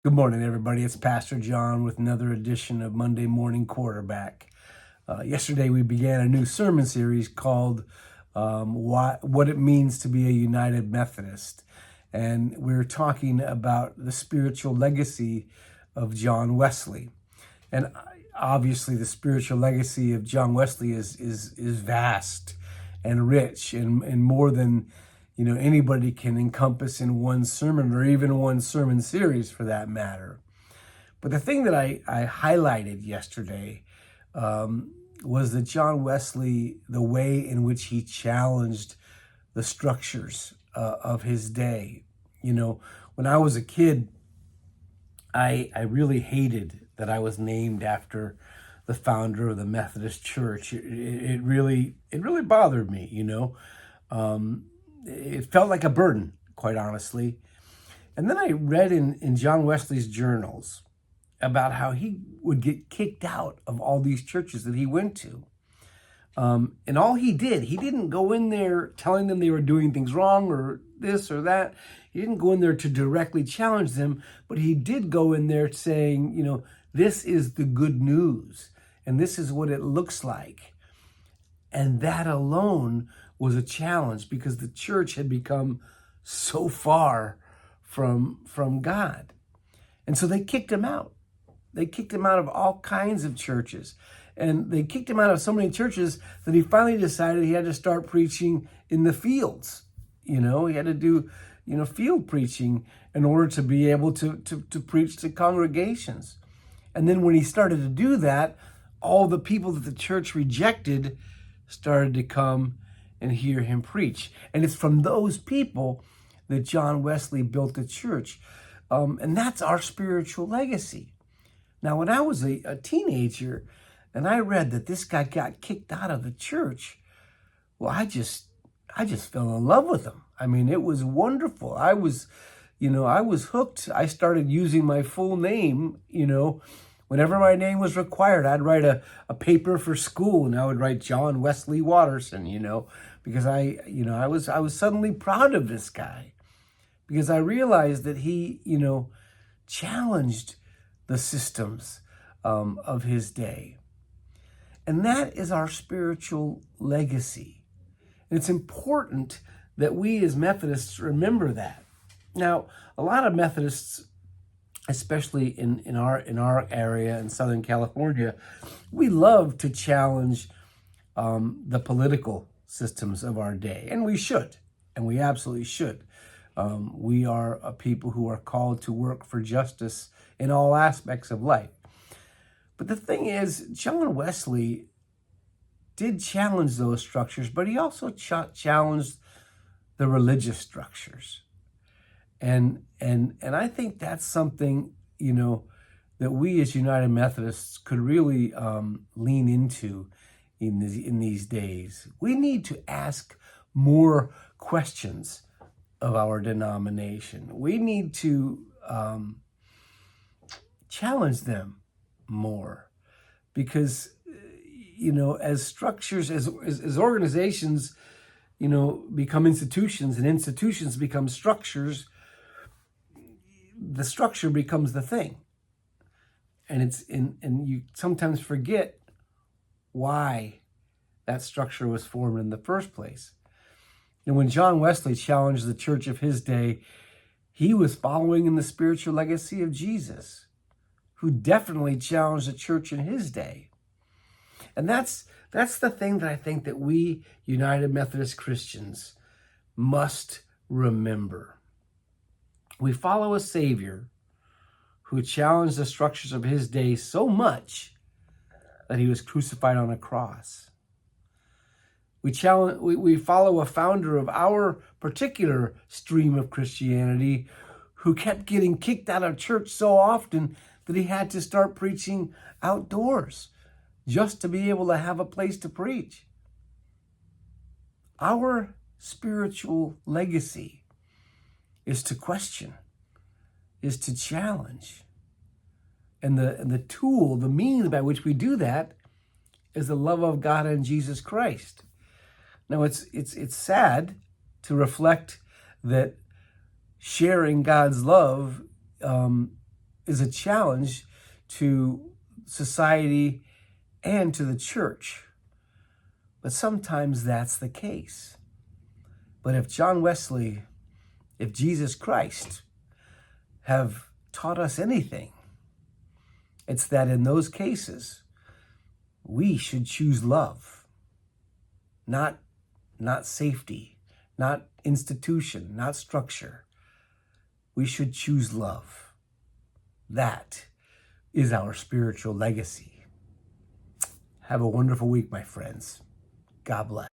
Good morning, everybody. It's Pastor John with another edition of Monday Morning Quarterback. Yesterday, we began a new sermon series called What It Means to Be a United Methodist. And we're talking about the spiritual legacy of John Wesley. And obviously, the spiritual legacy of John Wesley is vast and rich and more than anybody can encompass in one sermon or even one sermon series for that matter. But the thing that I highlighted yesterday was that John Wesley, the way in which he challenged the structures of his day. When I was a kid, I really hated that I was named after the founder of the Methodist Church. It really bothered me, It felt like a burden, quite honestly. And then I read in John Wesley's journals about how he would get kicked out of all these churches that he went to. And all he didn't go in there telling them they were doing things wrong or this or that. He didn't go in there to directly challenge them, but he did go in there saying, this is the good news and this is what it looks like. And that alone was a challenge because the church had become so far from God. And so they kicked him out. They kicked him out of all kinds of churches. And they kicked him out of so many churches that he finally decided he had to start preaching in the fields. He had to do, field preaching in order to be able to preach to congregations. And then when he started to do that, all the people that the church rejected started to come and hear him preach. And it's from those people that John Wesley built the church. And that's our spiritual legacy. Now, when I was a teenager and I read that this guy got kicked out of the church, well, I just fell in love with him. I mean, it was wonderful. I was hooked. I started using my full name, Whenever my name was required, I'd write a paper for school, and I would write John Wesley Watterson, because I was suddenly proud of this guy, because I realized that he, challenged the systems of his day. And that is our spiritual legacy. And it's important that we as Methodists remember that. Now, a lot of Methodists, especially in our area in Southern California, we love to challenge the political systems of our day. And we should, and we absolutely should. We are a people who are called to work for justice in all aspects of life. But the thing is, John Wesley did challenge those structures, but he also challenged the religious structures. And I think that's something, that we as United Methodists could really lean into in these days. We need to ask more questions of our denomination. We need to challenge them more because, as structures, as organizations, become institutions and institutions become structures, the structure becomes the thing. And and you sometimes forget why that structure was formed in the first place. And when John Wesley challenged the church of his day, he was following in the spiritual legacy of Jesus, who definitely challenged the church in his day. And that's the thing that I think that we United Methodist Christians must remember. We follow a Savior who challenged the structures of his day so much that he was crucified on a cross. We follow a founder of our particular stream of Christianity who kept getting kicked out of church so often that he had to start preaching outdoors just to be able to have a place to preach. Our spiritual legacy is to question, is to challenge. And the tool, the means by which we do that is the love of God and Jesus Christ. Now, it's sad to reflect that sharing God's love is a challenge to society and to the church. But sometimes that's the case. But if John Wesley, if Jesus Christ have taught us anything, it's that in those cases, we should choose love, not safety, not institution, not structure. We should choose love. That is our spiritual legacy. Have a wonderful week, my friends. God bless.